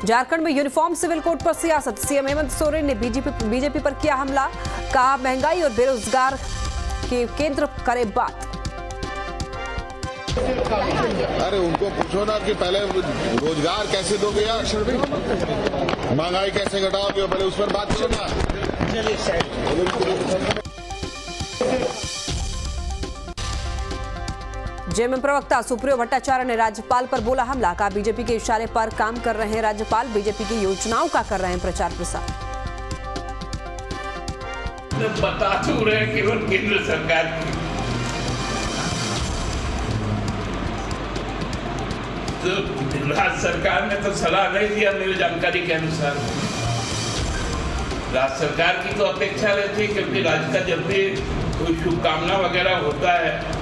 झारखंड में uniform civil code पर सियासत। सीएम हेमंत सोरेन ने बीजेपी पर किया हमला, कहा महंगाई और बेरोजगार के केंद्र करे बात। अरे उनको पूछो ना कि पहले रोजगार कैसे दोगे यार, महंगाई कैसे घटाओगे, पहले उस पर बात करना। जेएमएम प्रवक्ता सुप्रियो भट्टाचार्य ने राज्यपाल पर बोला हमला, कहा बीजेपी के इशारे पर काम कर रहे हैं राज्यपाल, बीजेपी की योजनाओं का कर रहे हैं प्रचार प्रसार। बता तो रहे केवल केंद्र सरकार की, तो राज्य सरकार ने तो सलाह नहीं दिया। मेरी जानकारी के अनुसार राज्य सरकार की तो अपेक्षा रहती है, क्योंकि राज्य का जब भी कोई शुभकामना वगैरह होता है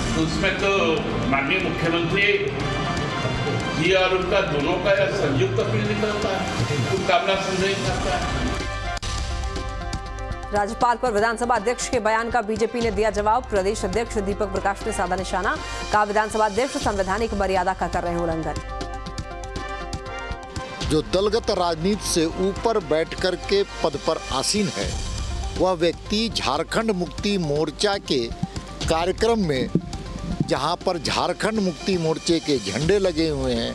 तो उसमें तो माननीय मुख्यमंत्री जी और उनका दोनों का संयुक्त अपील निकलता है, शुभकामना संदेश आता है। राज्यपाल पर विधानसभा अध्यक्ष के बयान का बीजेपी ने दिया जवाब। प्रदेश अध्यक्ष दीपक प्रकाश ने साधा निशाना, कहा विधानसभा अध्यक्ष संवैधानिक मर्यादा का कर रहे हैं उल्लंघन। जो दलगत राजनीति से ऊपर बैठ कर के पद पर आसीन है, वह व्यक्ति झारखंड मुक्ति मोर्चा के कार्यक्रम में, जहां पर झारखंड मुक्ति मोर्चे के झंडे लगे हुए हैं,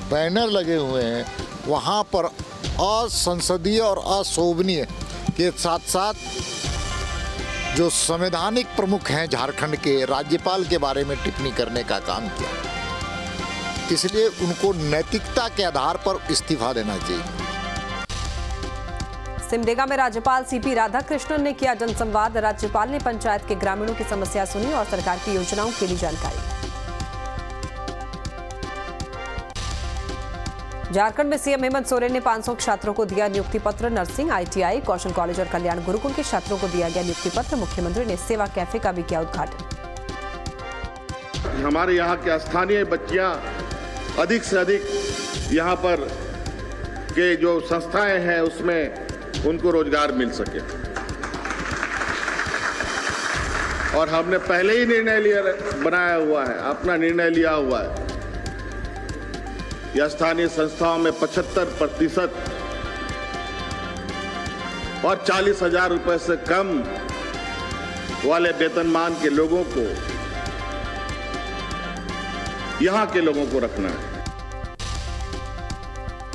बैनर लगे हुए हैं, वहां पर असंसदीय और अशोभनीय के साथ साथ जो संवैधानिक प्रमुख हैं झारखंड के, राज्यपाल के बारे में टिप्पणी करने का काम किया। इसलिए उनको नैतिकता के आधार पर इस्तीफा देना चाहिए। सिमडेगा में राज्यपाल सीपी राधाकृष्णन ने किया जनसंवाद। राज्यपाल ने पंचायत के ग्रामीणों की समस्या सुनी और सरकार की योजनाओं की दी जानकारी। झारखंड में सीएम हेमंत सोरेन ने 500 छात्रों को दिया नियुक्ति पत्र। नर्सिंग, आईटीआई, कौशल कॉलेज और कल्याण गुरुकुल के छात्रों को दिया गया नियुक्ति पत्र। मुख्यमंत्री ने सेवा कैफे का भी किया उद्घाटन। हमारे यहाँ के स्थानीय बच्चियां अधिक से अधिक यहाँ पर के जो संस्थाएं हैं उसमें उनको रोजगार मिल सके, और हमने पहले ही बनाया हुआ है, अपना निर्णय लिया हुआ है। यह स्थानीय संस्थाओं में 75% और 40,000 रुपए से कम वाले वेतनमान के लोगों को, यहां के लोगों को रखना है।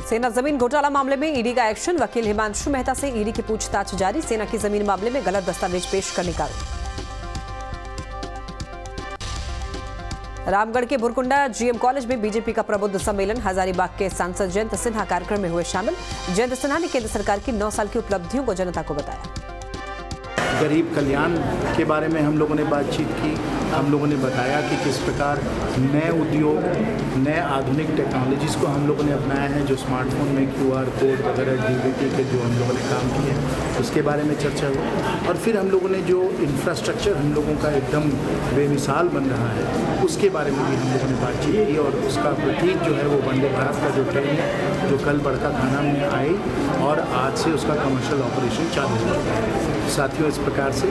सेना जमीन घोटाला मामले में ईडी का एक्शन। वकील हिमांशु मेहता से ईडी की पूछताछ जारी। सेना की जमीन मामले में गलत दस्तावेज पेश करने का आरोप। रामगढ़ के भुरकुंडा जीएम कॉलेज में बीजेपी का प्रबुद्ध सम्मेलन। हजारीबाग के सांसद जयंत सिन्हा कार्यक्रम में हुए शामिल। जयंत सिन्हा ने केंद्र सरकार की 9 साल की उपलब्धियों को जनता को बताया। गरीब कल्याण के बारे में हम लोगों ने बातचीत की। हम लोगों ने बताया कि किस प्रकार नए उद्योग, नए आधुनिक टेक्नोलॉजीज़ को हम लोगों ने अपनाया है, जो स्मार्टफोन में QR कोड वगैरह डीबीटी के जो हम लोगों ने काम किए हैं उसके बारे में चर्चा हुई। और फिर हम लोगों ने जो इंफ्रास्ट्रक्चर हम लोगों का एकदम बेमिसाल बन रहा है उसके बारे में भी हम लोगों ने बातचीत की। और उसका प्रतीक जो है वो वंदे भारत का जो ट्रेन है, जो कल बड़काखाना में आई और आज से उसका कमर्शियल ऑपरेशन चालू हो चुका है। साथियों, इस प्रकार से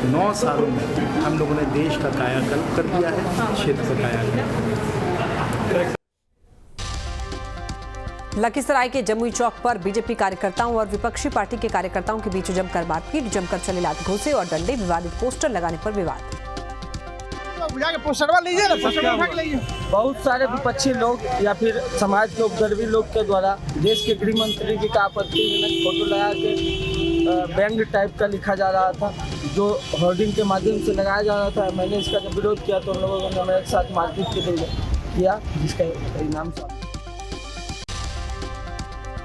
9 सालों में हम लोगों ने देश का कायाकल्प कर दिया है, क्षेत्र का कायाकल्प। लखीसराय के जमुई चौक पर बीजेपी कार्यकर्ताओं और विपक्षी पार्टी के कार्यकर्ताओं के बीच जमकर मारपीट। जमकर चले लात घोंसे और डंडे। विवादित पोस्टर लगाने पर विवाद। बहुत सारे विपक्षी लोग या फिर समाज के उपद्रवी लोग के द्वारा देश के गृह मंत्री जी का आपत्तिजनक फोटो लगा के बैंड टाइप का लिखा जा रहा था, जो होर्डिंग के माध्यम से लगाया जा रहा था। मैंने इसका जब विरोध किया तो उन लोगों ने मेरे साथ मारपीट किया, जिसका परिणाम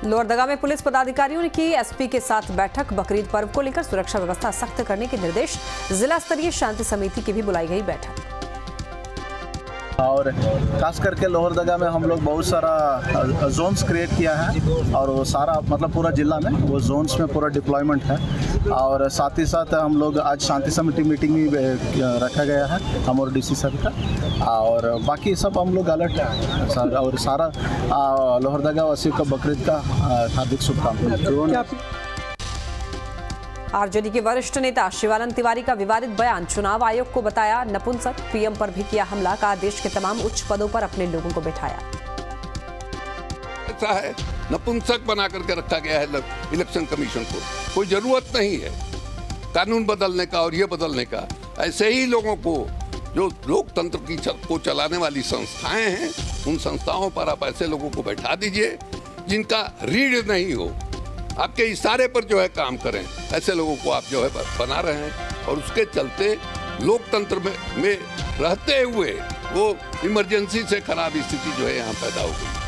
लोहरदगा में पुलिस पदाधिकारियों ने की एसपी के साथ बैठक। बकरीद पर्व को लेकर सुरक्षा व्यवस्था सख्त करने के निर्देश। जिला स्तरीय शांति समिति की भी बुलाई गई बैठक। और खास करके लोहरदगा में हम लोग बहुत सारा जोन्स क्रिएट किया है, और वो सारा मतलब पूरा जिला में वो जोन्स में पूरा डिप्लॉयमेंट है। और साथ ही साथ हम लोग आज शांति समिति मीटिंग भी रखा गया है हम और डीसी सर का, और बाकी सब हम लोग अलर्ट है। और सारा लोहरदगा वासियों का बकरीद का हार्दिक शुभकामनाएं। आरजेडी के वरिष्ठ नेता शिवानंद तिवारी का विवादित बयान। चुनाव आयोग को बताया नपुंसक। पीएम पर भी किया हमला। कहा देश के तमाम उच्च पदों पर अपने लोगों को बिठाया। ऐसा है, नपुंसक बना करके रखा गया है इलेक्शन कमीशन को। कोई जरूरत नहीं है कानून बदलने का और ये बदलने का। ऐसे ही लोगों को, जो लोकतंत्र को चलाने वाली संस्थाएं हैं, उन संस्थाओं पर आप ऐसे लोगों को बैठा दीजिए जिनका रीढ़ नहीं हो, आपके इशारे पर जो है काम करें। ऐसे लोगों को आप जो है बना रहे हैं और उसके चलते लोकतंत्र में रहते हुए वो इमरजेंसी से खराब स्थिति जो है यहाँ पैदा हो गई।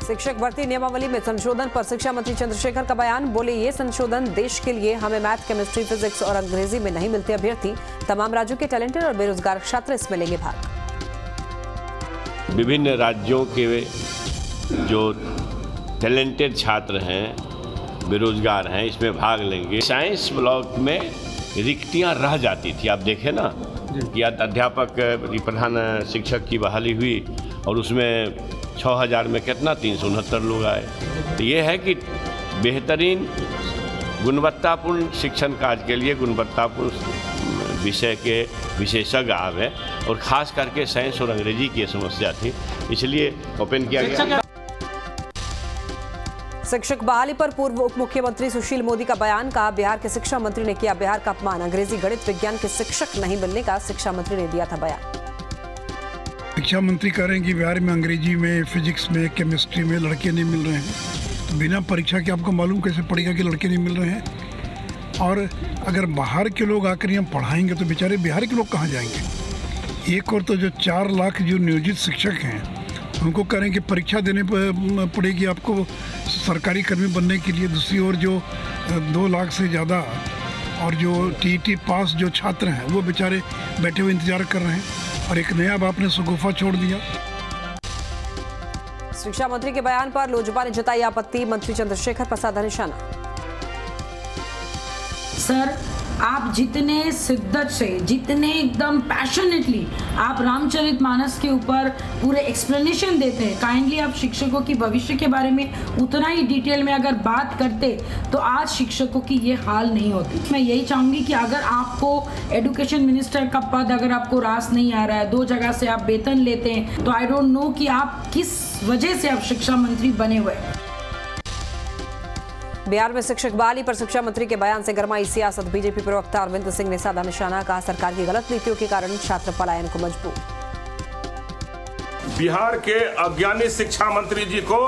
शिक्षक भर्ती नियमावली में संशोधन पर शिक्षा मंत्री चंद्रशेखर का बयान। बोले, ये संशोधन देश के लिए, हमें मैथ, केमिस्ट्री, फिजिक्स और अंग्रेजी में नहीं मिलते अभ्यर्थी। तमाम राज्यों के टैलेंटेड और बेरोजगार छात्र इसमें लेंगे भाग। विभिन्न राज्यों के जो टैलेंटेड छात्र हैं, बेरोजगार हैं, इसमें भाग लेंगे। साइंस ब्लॉक में रिक्तियां रह जाती थी, आप देखें ना कि अध्यापक प्रधान शिक्षक की बहाली हुई और उसमें 6000 में कितना 369 लोग आए। तो ये है कि बेहतरीन गुणवत्तापूर्ण शिक्षण कार्य के लिए गुणवत्तापूर्ण विषय के विशेषज्ञ आवे और खास करके साइंस और अंग्रेजी की समस्या थी, इसलिए ओपन किया गया। शिक्षक बहाली पर पूर्व उप मुख्यमंत्री सुशील मोदी का बयान। कहा, बिहार के शिक्षा मंत्री ने किया बिहार का अपमान। अंग्रेजी, गणित, विज्ञान के शिक्षक नहीं मिलने का शिक्षा मंत्री ने दिया था बयान। शिक्षा मंत्री कह रहे हैं कि बिहार में अंग्रेजी में, फिजिक्स में, केमिस्ट्री में लड़के नहीं मिल रहे हैं। तो बिना परीक्षा के आपको मालूम कैसे पड़ेगा कि लड़के नहीं मिल रहे हैं? और अगर बाहर के लोग आकर यहाँ पढ़ाएंगे तो बेचारे बिहार के लोग कहाँ जाएंगे? एक और तो जो 4 लाख जो नियोजित शिक्षक हैं उनको कह रहे हैं कि परीक्षा देने पड़ेगी आपको सरकारी कर्मी बनने के लिए। दूसरी ओर जो 2 लाख से ज़्यादा और जो टीईटी पास जो छात्र हैं वो बेचारे बैठे हुए इंतजार कर रहे हैं और एक नया बाप ने शगुफा छोड़ दिया। शिक्षा मंत्री के बयान पर लोजपा ने जताई आपत्ति। मंत्री चंद्रशेखर प्रसाद का निशाना। सर, आप जितने शिद्दत से, जितने एकदम पैशनेटली आप रामचरितमानस के ऊपर पूरे एक्सप्लेनेशन देते हैं, काइंडली आप शिक्षकों की भविष्य के बारे में उतना ही डिटेल में अगर बात करते तो आज शिक्षकों की ये हाल नहीं होती। मैं यही चाहूँगी कि अगर आपको एजुकेशन मिनिस्टर का पद अगर आपको रास नहीं आ रहा है, 2 जगह से आप वेतन लेते हैं, तो आई डोंट नो कि आप किस वजह से आप शिक्षा मंत्री बने हुए। बिहार में शिक्षक बहाली पर शिक्षा मंत्री के बयान से गरमाई सियासत। बीजेपी प्रवक्ता अरविंद सिंह ने साधा निशाना। कहा, सरकार की गलत नीतियों के कारण छात्र पलायन को मजबूर। बिहार के अज्ञानी शिक्षा मंत्री जी को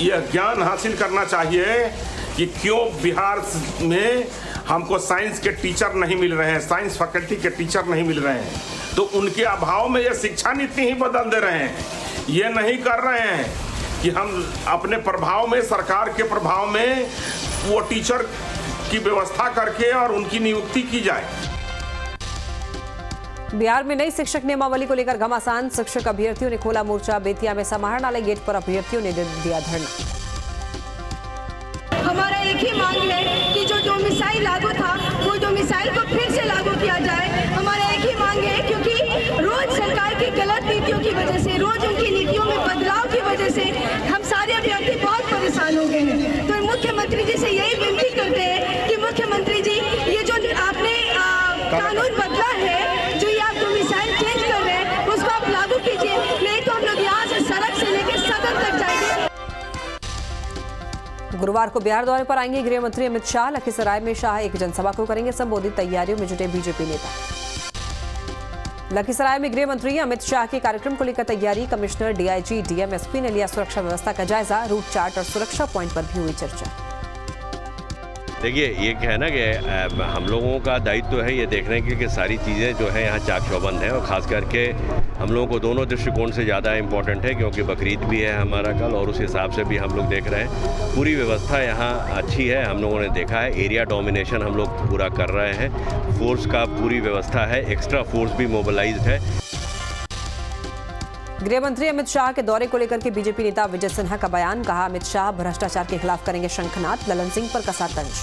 यह ज्ञान हासिल करना चाहिए कि क्यों बिहार में हमको साइंस के टीचर नहीं मिल रहे हैं, साइंस फैकल्टी के टीचर नहीं मिल रहे हैं। तो उनके अभाव में यह शिक्षा नीति ही बदल दे रहे हैं। ये नहीं कर रहे हैं कि हम अपने प्रभाव में, सरकार के प्रभाव में वो टीचर की व्यवस्था करके और उनकी नियुक्ति की जाए। बिहार में नई शिक्षक नियमावली को लेकर घमासान। शिक्षक अभ्यर्थियों ने खोला मोर्चा। बेतिया में समाहरणालय गेट पर अभ्यर्थियों ने दिया धरना। हमारा एक ही मांग है कि जो डोमिसाइल लागू था वो डोमिसाइल को फिर से लागू किया जाए। हमारा एक ही मांग है, क्योंकि रोज सरकार की गलत नीतियों की वजह से, रोज उनकी नीतियों में बदलाव की वजह से हम सारे अभ्यर्थी बहुत परेशान हो गए हैं। तो मुख्यमंत्री जी से यही विनती करते हैं कि मुख्यमंत्री जी, ये जो आपने कानून बदला है, जो ये आप डोमिसाइल चेंज कर रहे हैं, उसको आप लागू कीजिए, नहीं तो हम लोग यहाँ से सड़क से लेकर सदन तक जाएंगे। गुरुवार को बिहार दौरे पर आएंगे गृह मंत्री अमित शाह। लखीसराय में शाह एक जनसभा को करेंगे संबोधित। तैयारियों में जुटे बीजेपी नेता। लखीसराय में गृह मंत्री अमित शाह के कार्यक्रम को लेकर तैयारी। कमिश्नर, डीआईजी, डीएमएसपी ने लिया सुरक्षा व्यवस्था का जायजा। रूट चार्ट और सुरक्षा पॉइंट पर भी हुई चर्चा। देखिए, ये क्या है ना कि हम लोगों का दायित्व है ये देखने के कि सारी चीज़ें जो है यहाँ चाक चौबंद हैं, और ख़ास करके हम लोगों को दोनों दृष्टिकोण से ज़्यादा इम्पोर्टेंट है, क्योंकि बकरीद भी है हमारा कल, और उस हिसाब से भी हम लोग देख रहे हैं। पूरी व्यवस्था यहाँ अच्छी है, हम लोगों ने देखा है। एरिया डोमिनेशन हम लोग पूरा कर रहे हैं। फोर्स का पूरी व्यवस्था है, एक्स्ट्रा फोर्स भी मोबिलाइज्ड है। गृह मंत्री अमित शाह के दौरे को लेकर के बीजेपी नेता विजय सिन्हा का बयान। कहा, अमित शाह भ्रष्टाचार के खिलाफ करेंगे शंखनाद। ललन सिंह पर कसा तंज।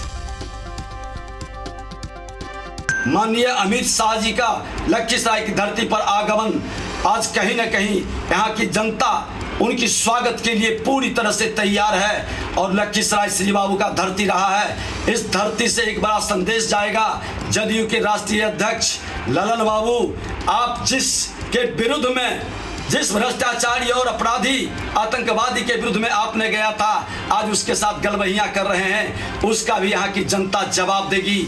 माननीय अमित शाह जी का लखीसराय की धरती पर आगमन आज कहीं न कहीं यहाँ की जनता उनकी स्वागत के लिए पूरी तरह से तैयार है, और लखीसराय श्री बाबू का धरती रहा है। इस धरती से एक बड़ा संदेश जाएगा। जदयू के राष्ट्रीय अध्यक्ष ललन बाबू, आप जिस के विरुद्ध में जिस भ्रष्टाचारी और अपराधी आतंकवादी के विरुद्ध में आपने गया था, आज उसके साथ गलबहियां कर रहे हैं, उसका भी यहाँ की जनता जवाब देगी।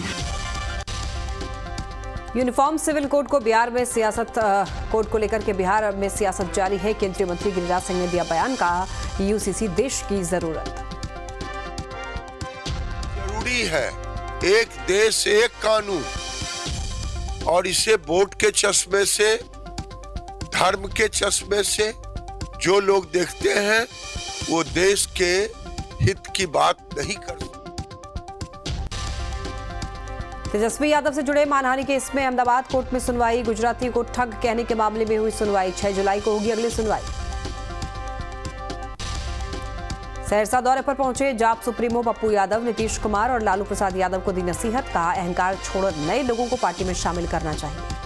यूनिफॉर्म सिविल कोड को बिहार में सियासत कोड को लेकर के बिहार में सियासत जारी है। केंद्रीय मंत्री गिरिराज सिंह ने दिया बयान, कहा यूसीसी देश की जरूरत जरूरी है। एक देश एक कानून, और इसे वोट के चश्मे से, धर्म के चश्मे से जो लोग देखते हैं वो देश के हित की बात नहीं कर सकते। तेजस्वी यादव से जुड़े मानहानि केस में अहमदाबाद कोर्ट में सुनवाई। गुजराती को ठग कहने के मामले में हुई सुनवाई। 6 जुलाई को होगी अगली सुनवाई। सहरसा दौरे पर पहुंचे जाप सुप्रीमो पप्पू यादव। नीतीश कुमार और लालू प्रसाद यादव को दी नसीहत, कहा अहंकार छोड़ नए लोगों को पार्टी में शामिल करना चाहिए।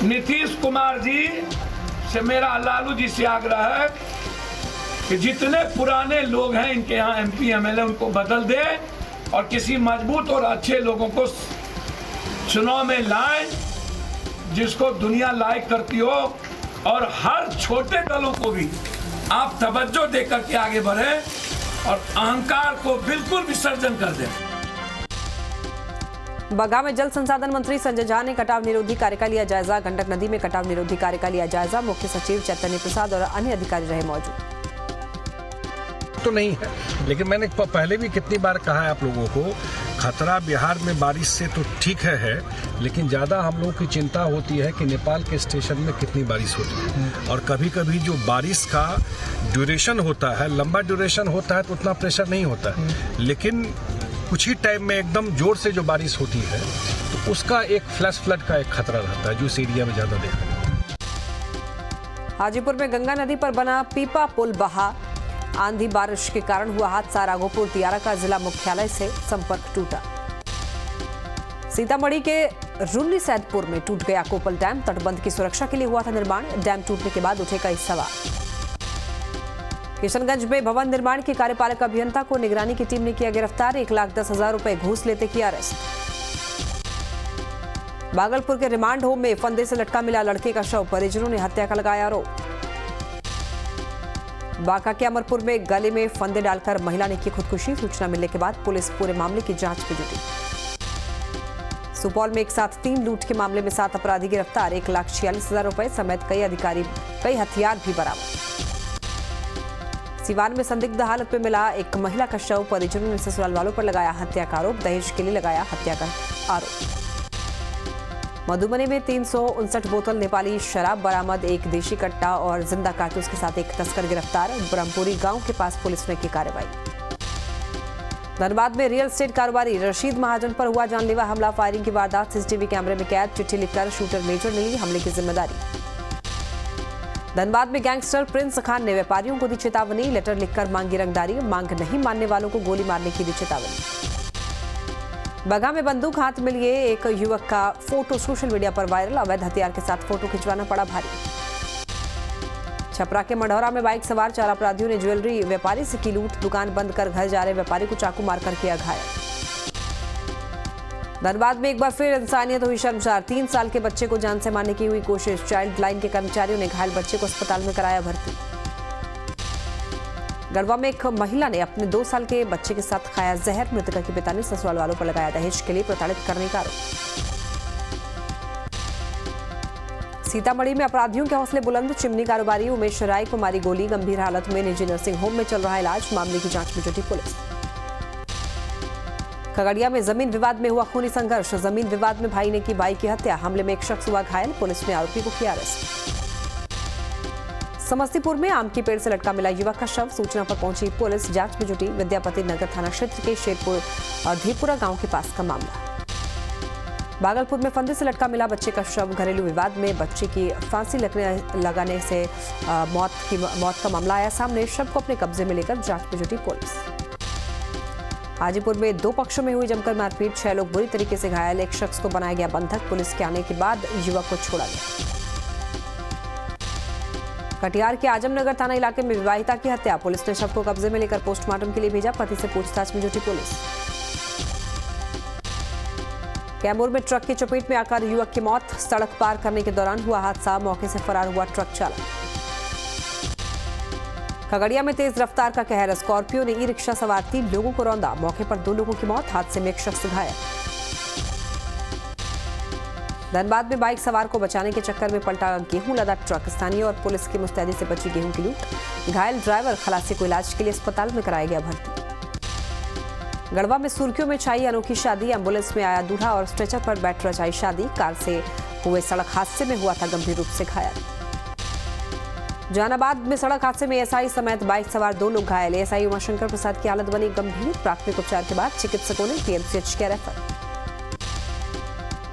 नीतीश कुमार जी से मेरा लालू जी से आग्रह है कि जितने पुराने लोग हैं इनके यहाँ एमपी एमएलए, उनको बदल दे और किसी मजबूत और अच्छे लोगों को चुनाव में लाएं, जिसको दुनिया लाइक करती हो, और हर छोटे दलों को भी आप तवज्जो देकर के आगे बढ़े और अहंकार को बिल्कुल विसर्जन कर दें। बगहा में जल संसाधन मंत्री संजय झा ने कटाव निरोधी कार्य का लिया जायजा। गंडक नदी में कटाव निरोधी कार्य का लिया जायजा। मुख्य सचिव चैतन्य प्रसाद और अन्य अधिकारी रहे मौजूद। तो नहीं है, लेकिन मैंने पहले भी कितनी बार कहा है आप लोगों को, खतरा बिहार में बारिश से तो ठीक है, लेकिन ज़्यादा हम लोगों की चिंता होती है कि नेपाल के स्टेशन में कितनी बारिश होती है। और कभी कभी जो बारिश का ड्यूरेशन होता है, लंबा ड्यूरेशन होता है तो उतना प्रेशर नहीं होता है, लेकिन कुछ ही टाइम में एकदम जोर से जो बारिश होती है तो उसका एक फ्लैश फ्लड का एक खतरा रहता है, जो इस एरिया में ज़्यादा देखा है। हाजीपुर में गंगा नदी पर बना पीपा पुल बहा। आंधी बारिश के कारण हुआ हादसा। राघोपुर दियारा का जिला मुख्यालय से संपर्क टूटा। सीतामढ़ी के रुन्नी सैदपुर में टूट गया कोपल डैम। तटबंध की सुरक्षा के लिए हुआ था निर्माण। डैम टूटने के बाद उठे कई सवाल। किशनगंज में भवन निर्माण के कार्यपालक अभियंता को निगरानी की टीम ने किया गिरफ्तार। 1,10,000 रुपए घूस लेते किया अरेस्ट। भागलपुर के रिमांड होम में फंदे से लटका मिला लड़के का शव। परिजनों ने हत्या का लगाया आरोप। बांका के अमरपुर में गले में फंदे डालकर महिला ने की खुदकुशी। सूचना मिलने के बाद पुलिस पूरे मामले की जांच में जुटी। सुपौल में एक साथ 3 लूट के मामले में 7 अपराधी गिरफ्तार। 1,46,000 रुपए समेत कई हथियार भी बरामद। सिवान में संदिग्ध हालत में मिला एक महिला का शव। परिजनों ने ससुराल वालों पर लगाया हत्या का आरोप। दहेज के लिए लगाया हत्या का आरोप। मधुबनी में 359 बोतल नेपाली शराब बरामद। एक देशी कट्टा और जिंदा कारतूस के साथ एक तस्कर गिरफ्तार। ब्रह्मपुरी गांव के पास पुलिस ने की कार्रवाई। धनबाद में रियल एस्टेट कारोबारी रशीद महाजन पर हुआ जानलेवा हमला। फायरिंग की वारदात सीसीटीवी कैमरे में कैद। चिट्ठी लिखकर शूटर मेजर ने ली हमले की जिम्मेदारी। धनबाद में गैंगस्टर प्रिंस खान ने व्यापारियों को दी चेतावनी। लेटर लिखकर मांगी रंगदारी। मांग नहीं मानने वालों को गोली मारने की दी चेतावनी। बगहा में बंदूक हाथ में लिए एक युवक का फोटो सोशल मीडिया पर वायरल। अवैध हथियार के साथ फोटो खिंचवाना पड़ा भारी। छपरा के मढ़ौरा में बाइक सवार 4 अपराधियों ने ज्वेलरी व्यापारी से की लूट। दुकान बंद कर घर जा रहे व्यापारी को चाकू मारकर किया घायल। धनबाद में एक बार फिर इंसानियत हुई शर्मसार। 3 साल के बच्चे को जान से मारने की हुई कोशिश। चाइल्ड लाइन के कर्मचारियों ने घायल बच्चे को अस्पताल में कराया भर्ती। गढ़वा में एक महिला ने अपने 2 साल के बच्चे के साथ खाया जहर। मृतका के पिता ने ससुराल वालों पर लगाया दहेज के लिए प्रताड़ित करने का आरोप। सीतामढ़ी में अपराधियों के हौसले बुलंद। चिमनी कारोबारी उमेश राय को मारी गोली। गंभीर हालत में निजी नर्सिंग होम में चल रहा इलाज। मामले की जांच में जुटी पुलिस। खगड़िया में जमीन विवाद में हुआ खूनी संघर्ष। जमीन विवाद में भाई ने की भाई की हत्या। हमले में एक शख्स हुआ घायल। पुलिस ने आरोपी को किया अरेस्ट। समस्तीपुर में आम के पेड़ से लटका मिला युवक का शव। सूचना पर पहुंची पुलिस जांच में जुटी। विद्यापति नगर थाना क्षेत्र के शेरपुर धीपुरा गांव के पास का मामला। भागलपुर में फंदे से लटका मिला बच्चे का शव। घरेलू विवाद में बच्चे की फांसी लगाने से मौत का मामला आया सामने। शव को अपने कब्जे में लेकर जांच में जुटी पुलिस। हाजीपुर में 2 पक्षों में हुई जमकर मारपीट। 6 लोग बुरी तरीके से घायल। एक शख्स को बनाया गया बंधक। पुलिस के आने के बाद युवक को छोड़ा गया। कटिहार के आजमनगर थाना इलाके में विवाहिता की हत्या। पुलिस ने शव को कब्जे में लेकर पोस्टमार्टम के लिए भेजा। पति से पूछताछ में जुटी पुलिस। कैमूर में ट्रक की चपेट में आकर युवक की मौत, सड़क पार करने के दौरान हुआ हादसा, मौके से फरार हुआ ट्रक चालक। खगड़िया में तेज रफ्तार का कहर, स्कॉर्पियो ने ई रिक्शा सवार 3 लोगों को रौंदा, मौके पर 2 लोगों की मौत, हादसे में एक शख्स घायल। धनबाद में बाइक सवार को बचाने के चक्कर में पलटा गेहूं लदा ट्रक, स्थानीय और पुलिस की मुस्तैदी से बची गेहूं की लूट, घायल ड्राइवर खलासी को इलाज के लिए अस्पताल में कराया गया भर्ती। गढ़वा में सुर्खियों में छाई अनोखी शादी, एम्बुलेंस में आया दूल्हा और स्ट्रेचर पर बैठ रचाई शादी, कार से हुए सड़क हादसे में हुआ था गंभीर रूप से घायल। जहानाबाद में सड़क हादसे में एसआई समेत बाइक सवार 2 लोग घायल, एसआई उमाशंकर प्रसाद की हालत बनी गंभीर, प्राथमिक उपचार के बाद चिकित्सकों ने पीएमसीएच किया रेफर।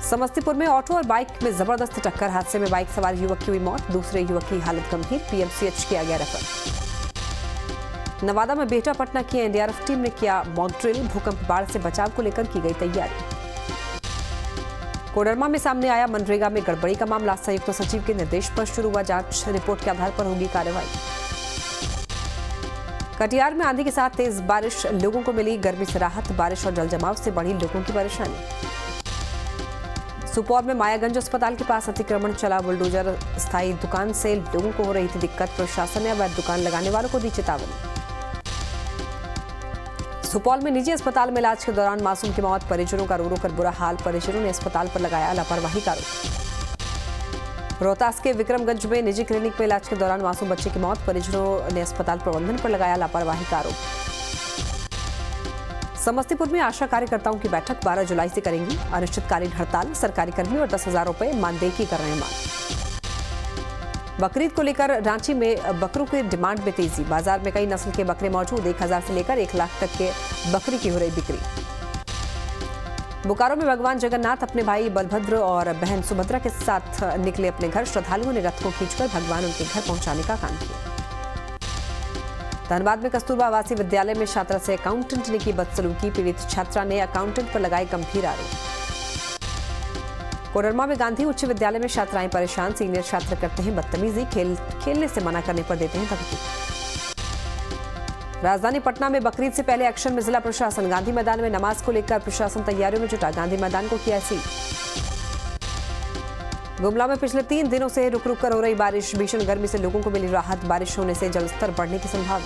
समस्तीपुर में ऑटो और बाइक में जबरदस्त टक्कर, हादसे में बाइक सवार युवक की हुई मौत, दूसरे युवक की हालत गंभीर, पीएमसीएच किया गया रेफर। नवादा में बेटा पटना की एनडीआरएफ टीम ने किया मॉक ड्रिल, भूकंप बाढ़ से बचाव को लेकर की गई तैयारी। कोडरमा में सामने आया मनरेगा में गड़बड़ी का मामला, संयुक्त सचिव के निर्देश पर शुरू हुआ जांच, रिपोर्ट के आधार पर होगी कार्रवाई। कटिहार में आंधी के साथ तेज बारिश, लोगों को मिली गर्मी से राहत, बारिश और जलजमाव से बढ़ी लोगों की परेशानी। सुपौल में मायागंज अस्पताल के पास अतिक्रमण चला बुलडोजर, स्थायी दुकान से लोगों को हो रही थी दिक्कत, प्रशासन ने अवैध दुकान लगाने वालों को दी चेतावनी। सुपौल में निजी अस्पताल में इलाज के दौरान मासूम की मौत, परिजनों का रो रो कर बुरा हाल, परिजनों ने अस्पताल पर लगाया लापरवाही का आरोप। रोहतास के विक्रमगंज में निजी क्लिनिक में इलाज के दौरान मासूम बच्चे की मौत, परिजनों ने अस्पताल प्रबंधन पर लगाया लापरवाही का आरोप। समस्तीपुर में आशा कार्यकर्ताओं की बैठक 12 जुलाई से करेंगी, अनिश्चितकालीन हड़ताल, सरकारी कर्मी और 10,000 रुपए मानदेय की कर रहे हैं मांग। बकरीद को लेकर रांची में बकरों की डिमांड में तेजी, बाजार में कई नस्ल के बकरे मौजूद, 1,000 से लेकर 1 लाख तक के बकरी की हो रही बिक्री। बोकारो में भगवान जगन्नाथ अपने भाई बलभद्र और बहन सुभद्रा के साथ निकले अपने घर, श्रद्धालुओं ने रथ को खींचकर भगवान उनके घर पहुंचाने का काम किया। धनबाद में कस्तूरबा आवासीय विद्यालय में छात्रा से अकाउंटेंट ने की बदसलूकी, पीड़ित छात्रा ने अकाउंटेंट पर लगाए गंभीर आरोप। कोडरमा में गांधी उच्च विद्यालय में छात्राएं परेशान, सीनियर छात्र करते हैं बदतमीजी, खेलने से मना करने पर देते हैं धमकी। राजधानी पटना में बकरीद से पहले एक्शन में जिला प्रशासन, गांधी मैदान में नमाज को लेकर प्रशासन तैयारियों में जुटा, गांधी मैदान को किया सील। गुमला में पिछले 3 दिनों से रुक रुक कर हो रही बारिश, भीषण गर्मी से लोगों को मिली राहत, बारिश होने से जलस्तर बढ़ने की संभावना।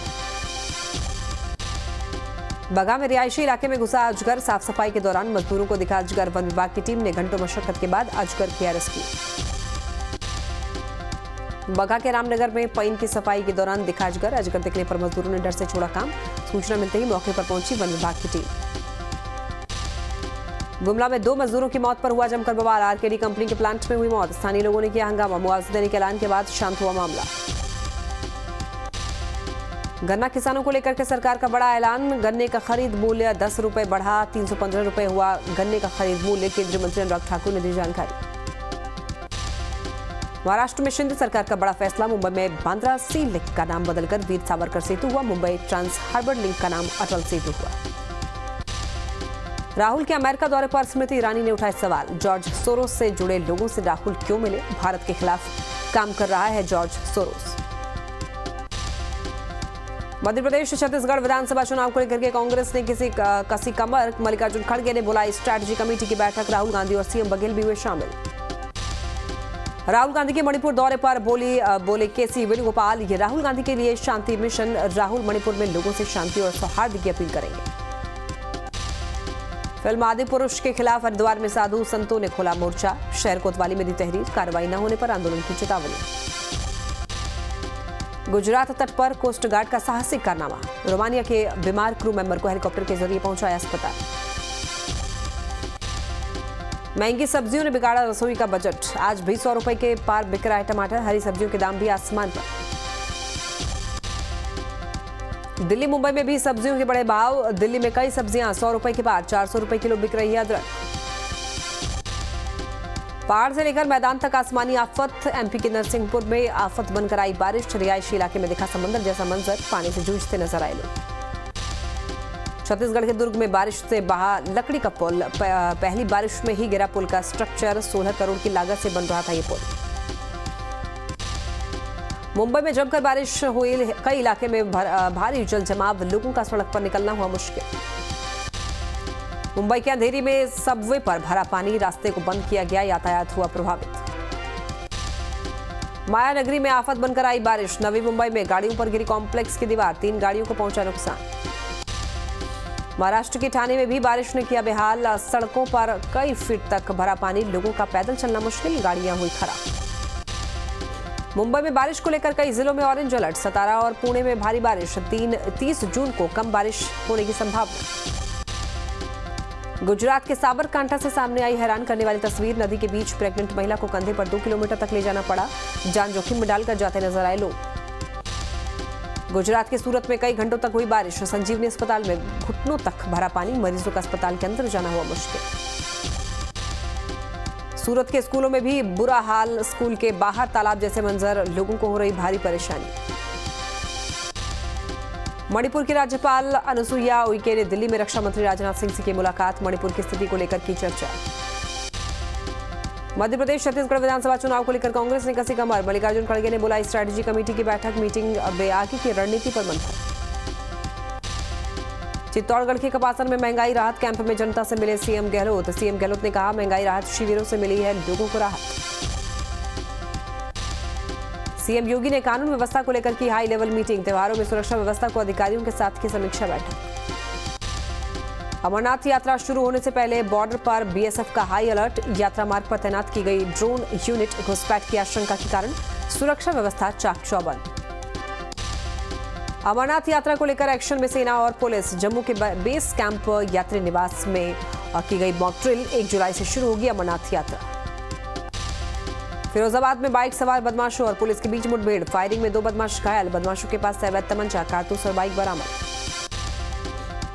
बगा में रिहायशी इलाके में घुसा अजगर, साफ सफाई के दौरान मजदूरों को दिखा अजगर, वन विभाग की टीम ने घंटों मशक्कत के बाद अजगर किया रेस्क्यू। बगा के रामनगर में पईन की सफाई के दौरान दिखा अजगर, अजगर दिखने पर मजदूरों ने डर से छोड़ा काम, सूचना मिलते ही मौके पर पहुंची वन विभाग की टीम। गुमला में 2 मजदूरों की मौत पर हुआ जमकर बवाल, आरकेडी कंपनी के प्लांट में हुई मौत, स्थानीय लोगों ने किया हंगामा, मुआवजा देने के ऐलान के बाद शांत हुआ मामला। गन्ना किसानों को लेकर के सरकार का बड़ा ऐलान, गन्ने का खरीद मूल्य 10 रुपए बढ़ा, 315 रुपए हुआ गन्ने का खरीद मूल्य, केंद्रीय मंत्री अनुराग ठाकुर ने दी जानकारी। महाराष्ट्र में शिंदे सरकार का बड़ा फैसला, मुंबई में बांद्रा सी लिंक का नाम बदलकर वीर सावरकर सेतु हुआ, मुंबई ट्रांस हार्बर लिंक का नाम अटल सेतु हुआ। राहुल के अमेरिका दौरे पर स्मृति ईरानी ने उठाए सवाल, जॉर्ज सोरोस से जुड़े लोगों से राहुल क्यों मिले, भारत के खिलाफ काम कर रहा है जॉर्ज सोरोस। मध्य प्रदेश छत्तीसगढ़ विधानसभा चुनाव को लेकर के कांग्रेस ने कसी कमर, मल्लिकार्जुन खड़गे ने बुलाई स्ट्रैटेजी कमेटी की बैठक, राहुल गांधी और सीएम बघेल भी हुए शामिल। राहुल गांधी के मणिपुर दौरे पर बोले केसी वेणुगोपाल, ये राहुल गांधी के लिए शांति मिशन, राहुल मणिपुर में लोगों से शांति और सौहार्द की अपील करेंगे। फिल्म आदि पुरुष के खिलाफ हरिद्वार में साधु संतों ने खोला मोर्चा, शहर कोतवाली में दी तहरीर, कार्रवाई न होने पर आंदोलन की चेतावनी। गुजरात तट पर कोस्ट गार्ड का साहसिक कारनामा, रोमानिया के बीमार क्रू मेंबर को हेलीकॉप्टर के जरिए पहुंचाया अस्पताल। महंगी सब्जियों ने बिगाड़ा रसोई का बजट, आज भी 100 रुपए के पार बिक रहा है टमाटर, हरी सब्जियों के दाम भी आसमान पर। दिल्ली मुंबई में भी सब्जियों के बड़े भाव, दिल्ली में कई सब्जियां 100 रुपए के पार, 400 रुपए किलो बिक रही है अदरक। पहाड़ से लेकर मैदान तक आसमानी आफत, एमपी के नरसिंहपुर में आफत बनकर आई बारिश, रिहायशी इलाके में दिखा समंदर जैसा मंजर, पानी से जूझते नजर आए लोग। छत्तीसगढ़ के दुर्ग में बारिश से बहा लकड़ी का पुल, पहली बारिश में ही गिरा पुल का स्ट्रक्चर, 16 करोड़ की लागत से बन रहा था ये पुल। मुंबई में जमकर बारिश हुई, कई इलाके में भारी जल जमाव, लोगों का सड़क पर निकलना हुआ मुश्किल। मुंबई के अंधेरी में सबवे पर भरा पानी, रास्ते को बंद किया गया, यातायात हुआ प्रभावित। माया नगरी में आफत बनकर आई बारिश, नवी मुंबई में गाड़ियों पर गिरी कॉम्प्लेक्स की दीवार, 3 गाड़ियों को पहुंचा नुकसान। महाराष्ट्र के ठाणे में भी बारिश ने किया बेहाल, सड़कों पर कई फीट तक भरा पानी, लोगों का पैदल चलना मुश्किल, गाड़ियां हुई खराब। मुंबई में बारिश को लेकर कई जिलों में ऑरेंज अलर्ट, सतारा और पुणे में भारी बारिश, 30 जून को कम बारिश होने की संभावना। गुजरात के साबरकांठा से सामने आई हैरान करने वाली तस्वीर, नदी के बीच प्रेग्नेंट महिला को कंधे पर 2 किलोमीटर तक ले जाना पड़ा, जान जोखिम में डालकर जाते नजर आए लोग। गुजरात के सूरत में कई घंटों तक हुई बारिश, संजीवनी अस्पताल में घुटनों तक भरा पानी, मरीजों का अस्पताल के अंदर जाना हुआ मुश्किल। सूरत के स्कूलों में भी बुरा हाल, स्कूल के बाहर तालाब जैसे मंजर, लोगों को हो रही भारी परेशानी। मणिपुर की राज्यपाल अनुसुईया उइके ने दिल्ली में रक्षा मंत्री राजनाथ सिंह से की मुलाकात, मणिपुर की स्थिति को लेकर की चर्चा। मध्य प्रदेश छत्तीसगढ़ विधानसभा चुनाव को लेकर कांग्रेस ने कसी कमर, मल्लिकार्जुन खड़गे ने बुलाई स्ट्रैटेजी कमेटी की बैठक, मीटिंग में आगे की रणनीति पर मंथन। चित्तौड़गढ़ के कपासन में महंगाई राहत कैंप में जनता से मिले सीएम गहलोत, सीएम गहलोत ने कहा महंगाई राहत शिविरों से मिली है लोगों को राहत। सीएम योगी ने कानून व्यवस्था को लेकर की हाई लेवल मीटिंग, त्योहारों में सुरक्षा व्यवस्था को अधिकारियों के साथ की समीक्षा बैठक। अमरनाथ यात्रा शुरू होने से पहले बॉर्डर पर बीएसएफ का हाई अलर्ट, यात्रा मार्ग पर तैनात की गई ड्रोन यूनिट, घुसपैठ की आशंका के कारण सुरक्षा व्यवस्था चाक चौबंद। अमरनाथ यात्रा को लेकर एक्शन में सेना और पुलिस, जम्मू के बेस कैंप यात्री निवास में की गई मॉक ड्रिल, 1 जुलाई से शुरू होगी अमरनाथ यात्रा। फिरोजाबाद में बाइक सवार बदमाशों और पुलिस के बीच मुठभेड़, फायरिंग में 2 बदमाश घायल, बदमाशों के पास अवैध तमंचा, कारतूस और बाइक बरामद।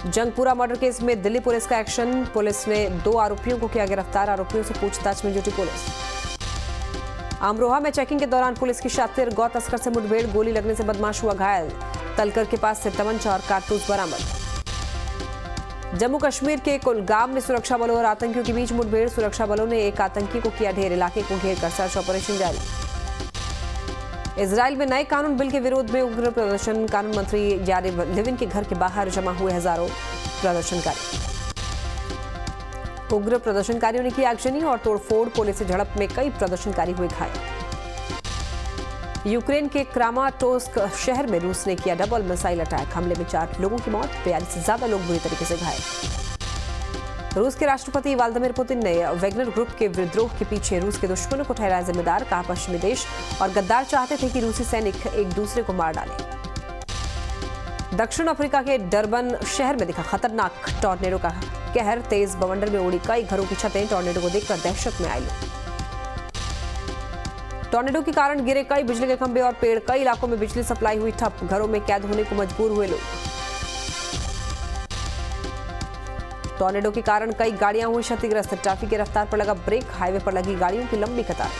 जंगपुरा मर्डर केस में दिल्ली पुलिस का एक्शन, पुलिस ने 2 आरोपियों को किया गिरफ्तार, आरोपियों से पूछताछ में जुटी पुलिस। अमरोहा में चेकिंग के दौरान पुलिस की शातिर, गौ तस्कर से मुठभेड़, गोली लगने से बदमाश हुआ घायल, तलकर के पास से तमंचा और कारतूस बरामद। जम्मू कश्मीर के कुलगाम में सुरक्षा बलों और आतंकियों के बीच मुठभेड़, सुरक्षा बलों ने एक आतंकी को किया ढेर, इलाके को घेर कर सर्च ऑपरेशन जारी। इजराइल में नए कानून बिल के विरोध में उग्र प्रदर्शन, कानून मंत्री यारिव लिविन के घर के बाहर जमा हुए हजारों प्रदर्शनकारी। उग्र प्रदर्शनकारियों ने की आगजनी और तोड़फोड़, पुलिस से झड़प में कई प्रदर्शनकारी हुए घायल। यूक्रेन के क्रामाटोर्स्क शहर में रूस ने किया डबल मिसाइल अटैक, हमले में 4 लोगों की मौत, 42 से ज्यादा लोग बुरी तरीके से घायल। रूस के राष्ट्रपति व्लादिमीर पुतिन ने वैगनर ग्रुप के विद्रोह के पीछे रूस के दुश्मनों को ठहराया जिम्मेदार, कहा पश्चिमी देश और गद्दार चाहते थे कि रूसी सैनिक एक दूसरे को मार डालें। दक्षिण अफ्रीका के डरबन शहर में दिखा खतरनाक टॉर्नेडो का कहर, तेज बवंडर में उड़ी कई घरों की छतें, टॉर्नेडो को देखकर दहशत में आए लोग। टॉर्नेडो के कारण गिरे कई बिजली के खंभे और पेड़, कई इलाकों में बिजली सप्लाई हुई ठप, घरों में कैद होने को मजबूर हुए लोग। टॉर्नेडो के कारण कई गाड़ियां हुई क्षतिग्रस्त, ट्रैफिक की रफ्तार पर लगा ब्रेक, हाईवे पर लगी गाड़ियों की लंबी कतार।